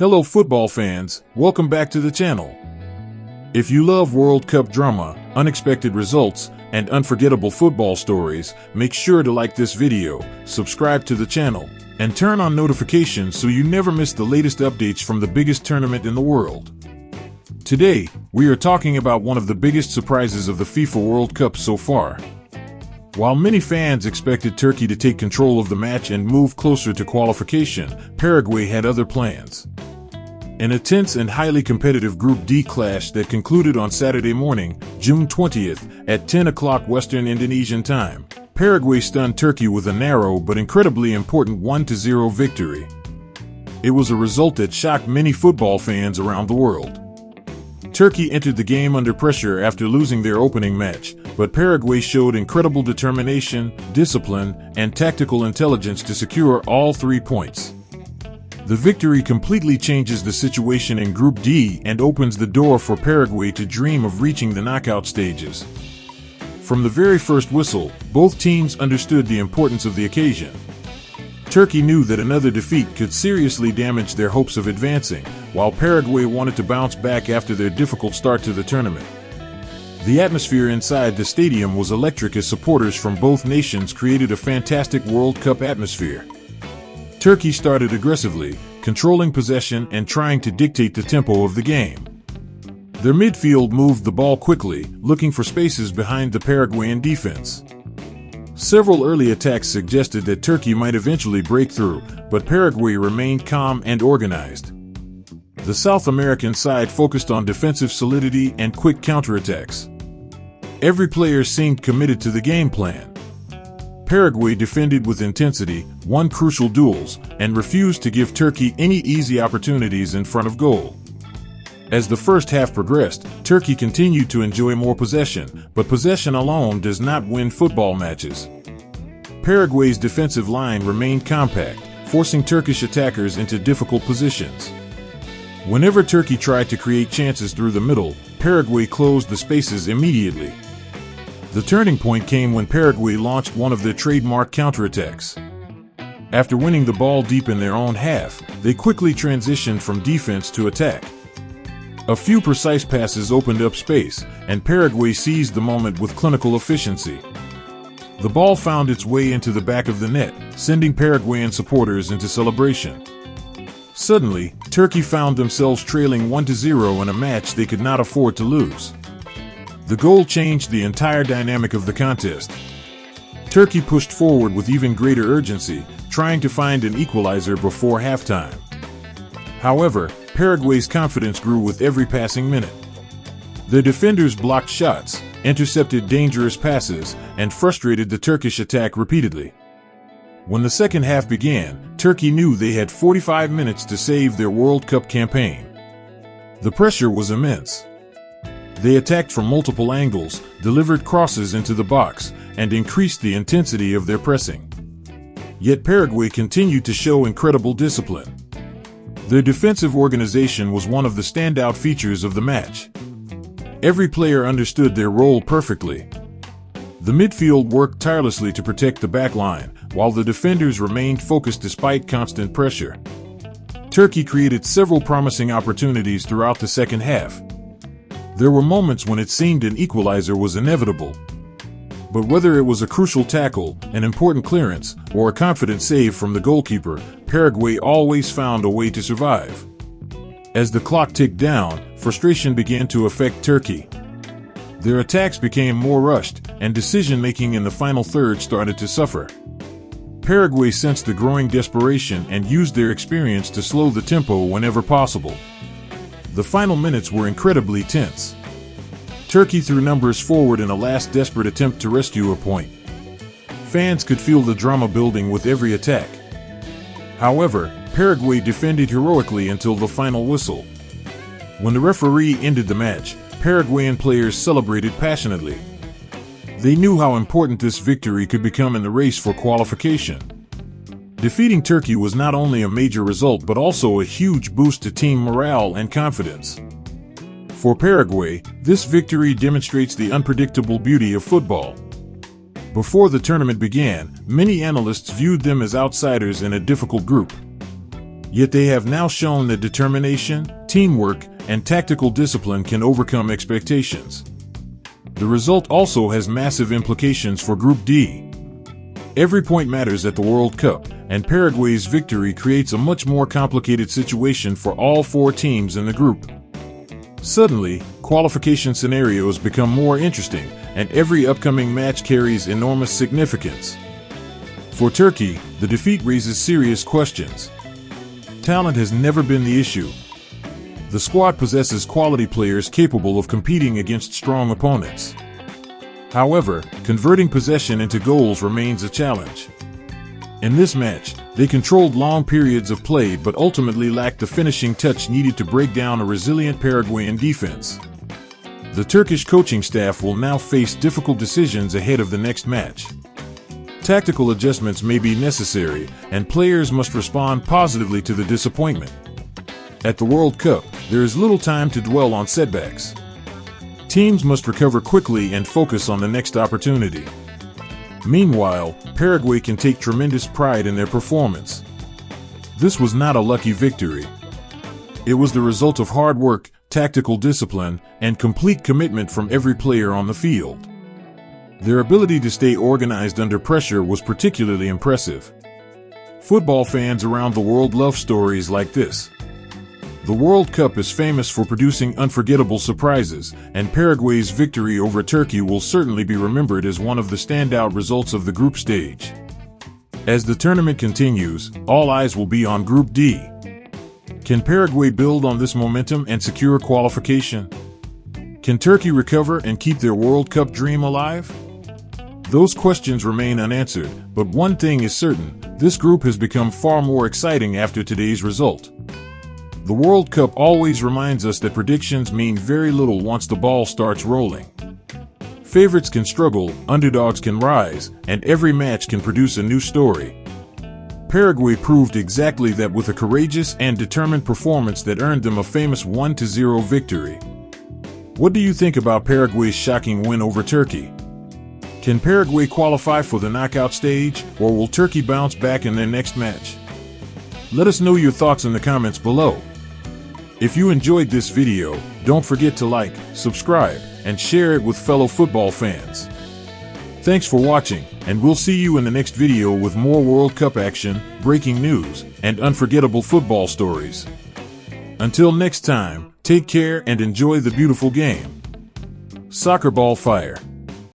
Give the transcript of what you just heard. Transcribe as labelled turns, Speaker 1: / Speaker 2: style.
Speaker 1: Hello football fans, welcome back to the channel. If you love World Cup drama, unexpected results, and unforgettable football stories, make sure to like this video, subscribe to the channel, and turn on notifications so you never miss the latest updates from the biggest tournament in the world. Today, we are talking about one of the biggest surprises of the FIFA World Cup so far. While many fans expected Turkey to take control of the match and move closer to qualification, Paraguay had other plans. In a tense and highly competitive Group D clash that concluded on Saturday morning, June 20th, at 10 o'clock Western Indonesian time, Paraguay stunned Turkey with a narrow but incredibly important 1-0 victory. It was a result that shocked many football fans around the world. Turkey entered the game under pressure after losing their opening match, but Paraguay showed incredible determination, discipline, and tactical intelligence to secure all 3 points. The victory completely changes the situation in Group D and opens the door for Paraguay to dream of reaching the knockout stages. From the very first whistle, both teams understood the importance of the occasion. Turkey knew that another defeat could seriously damage their hopes of advancing, while Paraguay wanted to bounce back after their difficult start to the tournament. The atmosphere inside the stadium was electric as supporters from both nations created a fantastic World Cup atmosphere. Turkey started aggressively, controlling possession and trying to dictate the tempo of the game. Their midfield moved the ball quickly, looking for spaces behind the Paraguayan defense. Several early attacks suggested that Turkey might eventually break through, but Paraguay remained calm and organized. The South American side focused on defensive solidity and quick counterattacks. Every player seemed committed to the game plan. Paraguay defended with intensity, won crucial duels, and refused to give Turkey any easy opportunities in front of goal. As the first half progressed, Turkey continued to enjoy more possession, but possession alone does not win football matches. Paraguay's defensive line remained compact, forcing Turkish attackers into difficult positions. Whenever Turkey tried to create chances through the middle, Paraguay closed the spaces immediately. The turning point came when Paraguay launched one of their trademark counterattacks. After winning the ball deep in their own half, they quickly transitioned from defense to attack. A few precise passes opened up space, and Paraguay seized the moment with clinical efficiency. The ball found its way into the back of the net, sending Paraguayan supporters into celebration. Suddenly, Turkey found themselves trailing 1-0 in a match they could not afford to lose. The goal changed the entire dynamic of the contest. Turkey pushed forward with even greater urgency, trying to find an equalizer before halftime. However, Paraguay's confidence grew with every passing minute. Their defenders blocked shots, intercepted dangerous passes, and frustrated the Turkish attack repeatedly. When the second half began, Turkey knew they had 45 minutes to save their World Cup campaign. The pressure was immense. They attacked from multiple angles, delivered crosses into the box, and increased the intensity of their pressing. Yet Paraguay continued to show incredible discipline. Their defensive organization was one of the standout features of the match. Every player understood their role perfectly. The midfield worked tirelessly to protect the back line, while the defenders remained focused despite constant pressure. Turkey created several promising opportunities throughout the second half. There were moments when it seemed an equalizer was inevitable. But whether it was a crucial tackle, an important clearance, or a confident save from the goalkeeper, Paraguay always found a way to survive. As the clock ticked down, frustration began to affect Turkey. Their attacks became more rushed, and decision-making in the final third started to suffer. Paraguay sensed the growing desperation and used their experience to slow the tempo whenever possible. The final minutes were incredibly tense. Turkey threw numbers forward in a last desperate attempt to rescue a point. Fans could feel the drama building with every attack. However, Paraguay defended heroically until the final whistle. When the referee ended the match, Paraguayan players celebrated passionately. They knew how important this victory could become in the race for qualification. Defeating Turkey was not only a major result but also a huge boost to team morale and confidence. For Paraguay, this victory demonstrates the unpredictable beauty of football. Before the tournament began, many analysts viewed them as outsiders in a difficult group. Yet they have now shown that determination, teamwork, and tactical discipline can overcome expectations. The result also has massive implications for Group D. Every point matters at the World Cup, and Paraguay's victory creates a much more complicated situation for all four teams in the group. Suddenly, qualification scenarios become more interesting, and every upcoming match carries enormous significance. For Turkey, the defeat raises serious questions. Talent has never been the issue. The squad possesses quality players capable of competing against strong opponents. However, converting possession into goals remains a challenge. In this match, they controlled long periods of play but ultimately lacked the finishing touch needed to break down a resilient Paraguayan defense. The Turkish coaching staff will now face difficult decisions ahead of the next match. Tactical adjustments may be necessary, and players must respond positively to the disappointment. At the World Cup, there is little time to dwell on setbacks. Teams must recover quickly and focus on the next opportunity. Meanwhile, Paraguay can take tremendous pride in their performance. This was not a lucky victory. It was the result of hard work, tactical discipline, and complete commitment from every player on the field. Their ability to stay organized under pressure was particularly impressive. Football fans around the world love stories like this. The World Cup is famous for producing unforgettable surprises, and Paraguay's victory over Turkey will certainly be remembered as one of the standout results of the group stage. As the tournament continues, all eyes will be on Group D. Can Paraguay build on this momentum and secure qualification? Can Turkey recover and keep their World Cup dream alive? Those questions remain unanswered, but one thing is certain: this group has become far more exciting after today's result. The World Cup always reminds us that predictions mean very little once the ball starts rolling. Favorites can struggle, underdogs can rise, and every match can produce a new story. Paraguay proved exactly that with a courageous and determined performance that earned them a famous 1-0 victory. What do you think about Paraguay's shocking win over Turkey? Can Paraguay qualify for the knockout stage, or will Turkey bounce back in their next match? Let us know your thoughts in the comments below. If you enjoyed this video, don't forget to like, subscribe, and share it with fellow football fans. Thanks for watching, and we'll see you in the next video with more World Cup action, breaking news, and unforgettable football stories. Until next time, take care and enjoy the beautiful game. Soccer ball fire.